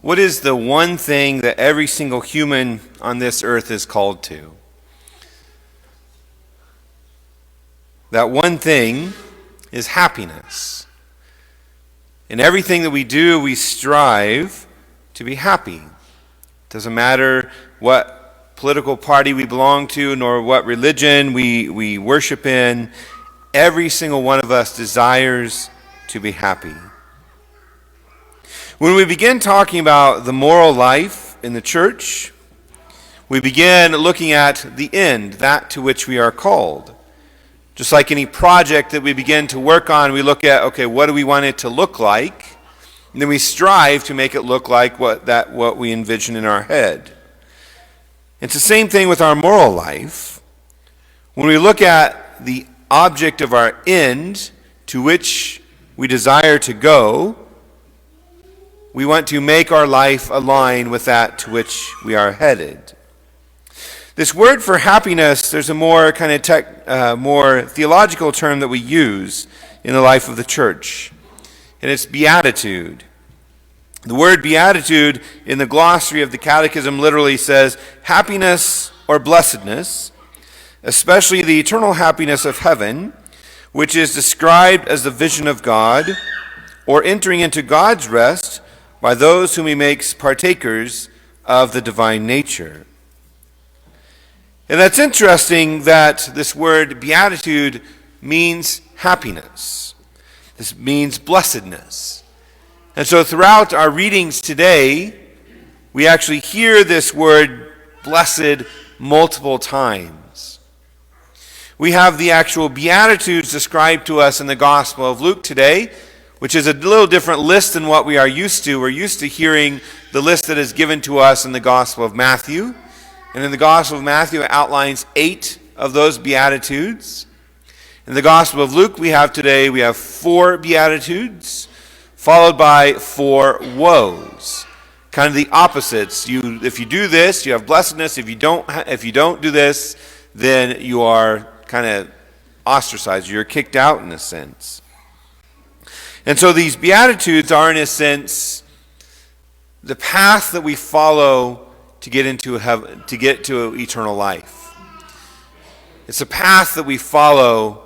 What is the one thing that every single human on this earth is called to? That one thing is happiness. In everything that we do, we strive to be happy. It doesn't matter what political party we belong to, nor what religion we worship in. Every single one of us desires to be happy. When we begin talking about the moral life in the church, we begin looking at the end, that to which we are called. Just like any project that we begin to work on, we look at, okay, what do we want it to look like? And then we strive to make it look like what we envision in our head. It's the same thing with our moral life. When we look at the object of our end to which we desire to go, we want to make our life align with that to which we are headed. This word for happiness, there's a more more theological term that we use in the life of the church, and it's beatitude. The word beatitude in the glossary of the Catechism literally says happiness or blessedness, especially the eternal happiness of heaven, which is described as the vision of God, or entering into God's rest by those whom he makes partakers of the divine nature. And that's interesting that this word beatitude means happiness. This means blessedness. And so throughout our readings today, we actually hear this word blessed multiple times. We have the actual Beatitudes described to us in the Gospel of Luke today, which is a little different list than what we are used to. We're used to hearing the list that is given to us in the Gospel of Matthew. And in the Gospel of Matthew, it outlines 8 of those Beatitudes. In the Gospel of Luke, we have 4 Beatitudes, followed by 4 woes. Kind of the opposites. If you do this, you have blessedness. If you don't do this, then you are kind of ostracized. You're kicked out in a sense. And so these Beatitudes are, in a sense, the path that we follow to get into heaven, to get to eternal life. It's a path that we follow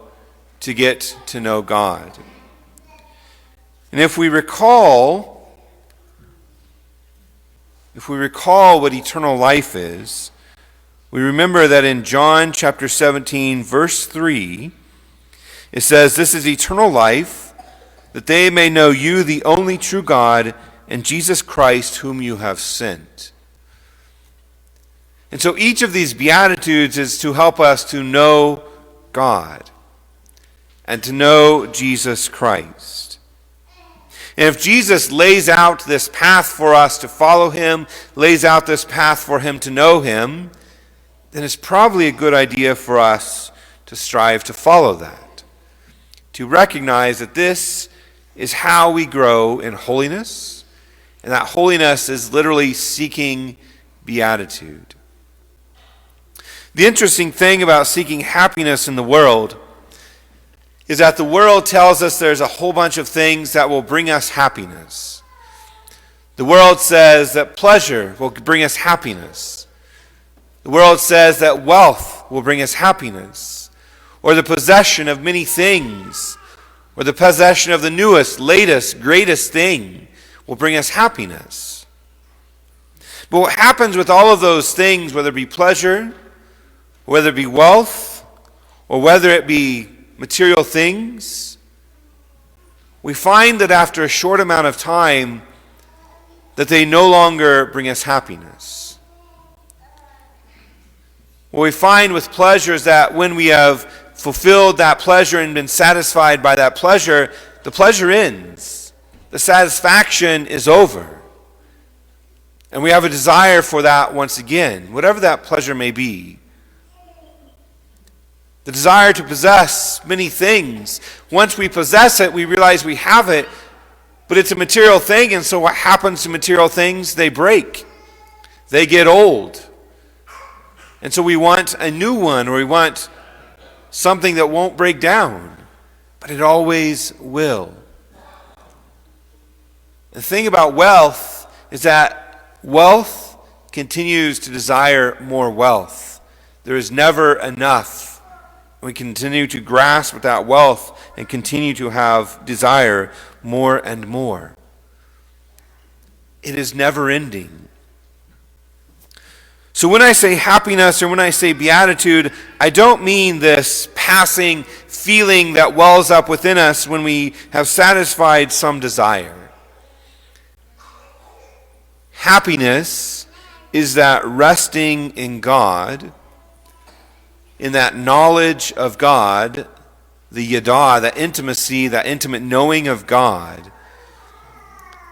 to get to know God. And if we recall what eternal life is, we remember that in John chapter 17, verse 3, it says, "This is eternal life, that they may know you, the only true God, and Jesus Christ, whom you have sent." And so each of these Beatitudes is to help us to know God and to know Jesus Christ. And if Jesus lays out this path for us to follow him, lays out this path for him to know him, then it's probably a good idea for us to strive to follow that. To recognize that this is how we grow in holiness, and that holiness is literally seeking beatitude. The interesting thing about seeking happiness in the world is that the world tells us there's a whole bunch of things that will bring us happiness. The world says that pleasure will bring us happiness. The world says that wealth will bring us happiness, or the possession of many things, or the possession of the newest, latest, greatest thing will bring us happiness. But what happens with all of those things, whether it be pleasure, whether it be wealth, or whether it be material things, we find that after a short amount of time, that they no longer bring us happiness. What we find with pleasure is that when we have fulfilled that pleasure and been satisfied by that pleasure, the pleasure ends. The satisfaction is over. And we have a desire for that once again, whatever that pleasure may be. The desire to possess many things. Once we possess it, we realize we have it, but it's a material thing, and so what happens to material things? They break. They get old. And so we want a new one, or we want something that won't break down, but it always will. The thing about wealth is that wealth continues to desire more wealth. There is never enough. We continue to grasp at that wealth and continue to have desire more and more. It is never ending. So when I say happiness or when I say beatitude, I don't mean this passing feeling that wells up within us when we have satisfied some desire. Happiness is that resting in God, in that knowledge of God, the yadah, that intimacy, that intimate knowing of God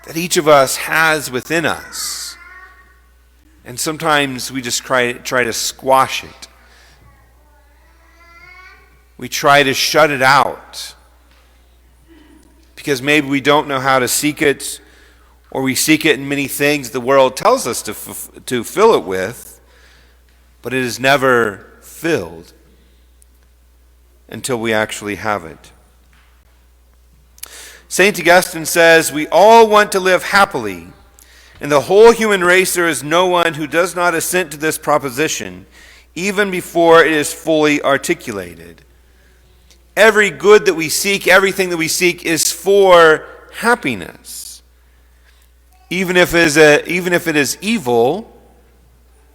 that each of us has within us. And sometimes we just try to squash it. We try to shut it out because maybe we don't know how to seek it, or we seek it in many things the world tells us to fill it with, but it is never filled until we actually have it. St. Augustine says, "We all want to live happily. In the whole human race there is no one who does not assent to this proposition, even before it is fully articulated." Every good that we seek, everything that we seek is for happiness. Even if it is evil,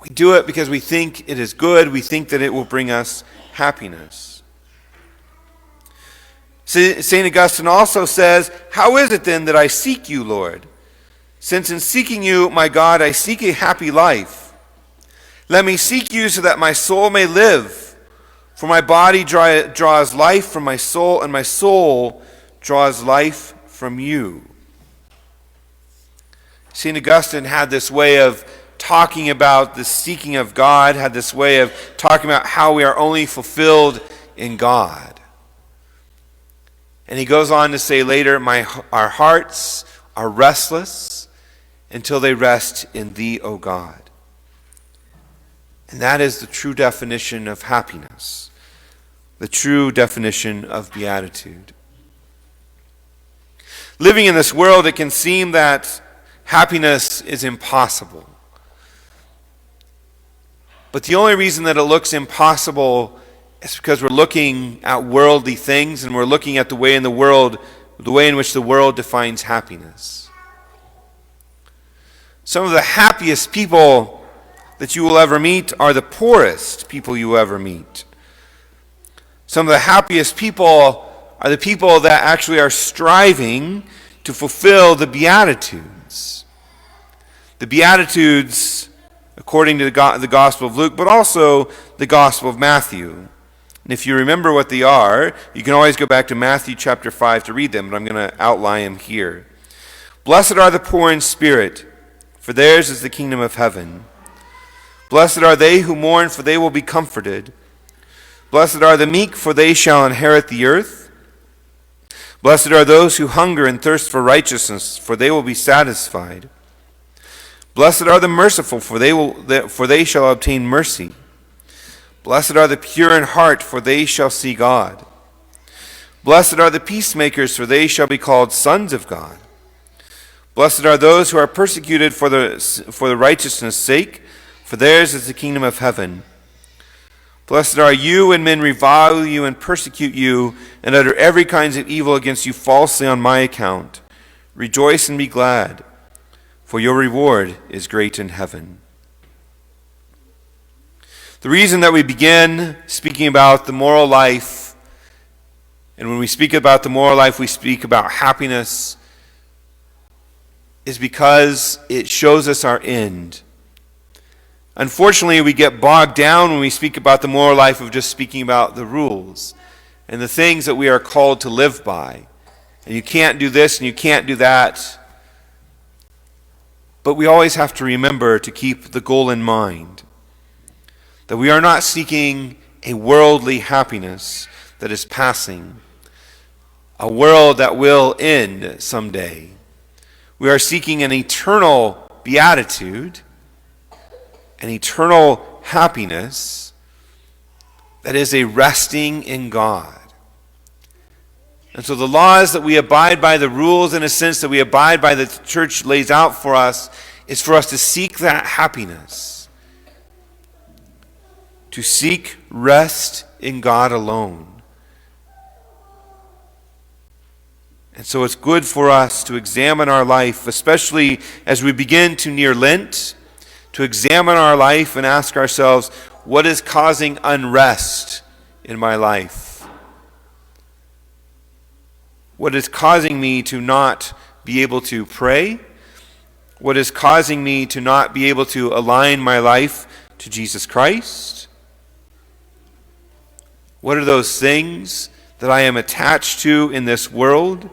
we do it because we think it is good. We think that it will bring us happiness. St. Augustine also says, "How is it then that I seek you, Lord? Since in seeking you, my God, I seek a happy life. Let me seek you so that my soul may live. For my body draws life from my soul, and my soul draws life from you." St. Augustine had this way of talking about the seeking of God, had this way of talking about how we are only fulfilled in God. And he goes on to say later, our hearts are restless until they rest in thee, O God. And that is the true definition of happiness, the true definition of beatitude. Living in this world, it can seem that happiness is impossible. But the only reason that it looks impossible is because we're looking at worldly things, and we're looking at the way in which the world defines happiness. Some of the happiest people that you will ever meet are the poorest people you will ever meet. Some of the happiest people are the people that actually are striving to fulfill the Beatitudes. The Beatitudes, according to the Gospel of Luke, but also the Gospel of Matthew. And if you remember what they are, you can always go back to Matthew chapter 5 to read them, but I'm going to outline them here. "Blessed are the poor in spirit, for theirs is the kingdom of heaven. Blessed are they who mourn, for they will be comforted. Blessed are the meek, for they shall inherit the earth. Blessed are those who hunger and thirst for righteousness, for they will be satisfied. Blessed are the merciful, for they shall obtain mercy. Blessed are the pure in heart, for they shall see God. Blessed are the peacemakers, for they shall be called sons of God. Blessed are those who are persecuted for the righteousness' sake, for theirs is the kingdom of heaven. Blessed are you when men revile you and persecute you and utter every kind of evil against you falsely on my account. Rejoice and be glad, for your reward is great in heaven." The reason that we begin speaking about the moral life, and when we speak about the moral life, we speak about happiness, is because it shows us our end. Unfortunately, we get bogged down when we speak about the moral life of just speaking about the rules and the things that we are called to live by. And you can't do this and you can't do that. But we always have to remember to keep the goal in mind, that we are not seeking a worldly happiness that is passing, a world that will end someday. We are seeking an eternal beatitude, an eternal happiness that is a resting in God. And so the laws that we abide by, the rules in a sense that we abide by, that the church lays out for us, is for us to seek that happiness, to seek rest in God alone. And so it's good for us to examine our life, especially as we begin to near Lent, to examine our life and ask ourselves, what is causing unrest in my life? What is causing me to not be able to pray? What is causing me to not be able to align my life to Jesus Christ? What are those things that I am attached to in this world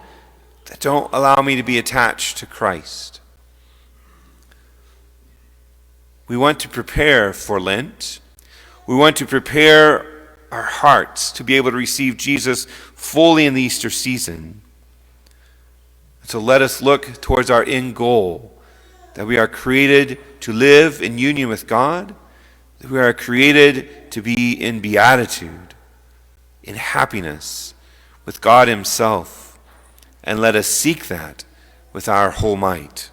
that don't allow me to be attached to Christ? We want to prepare for Lent. We want to prepare our hearts to be able to receive Jesus fully in the Easter season. So let us look towards our end goal, that we are created to live in union with God, that we are created to be in beatitude, in happiness with God himself, and let us seek that with our whole might.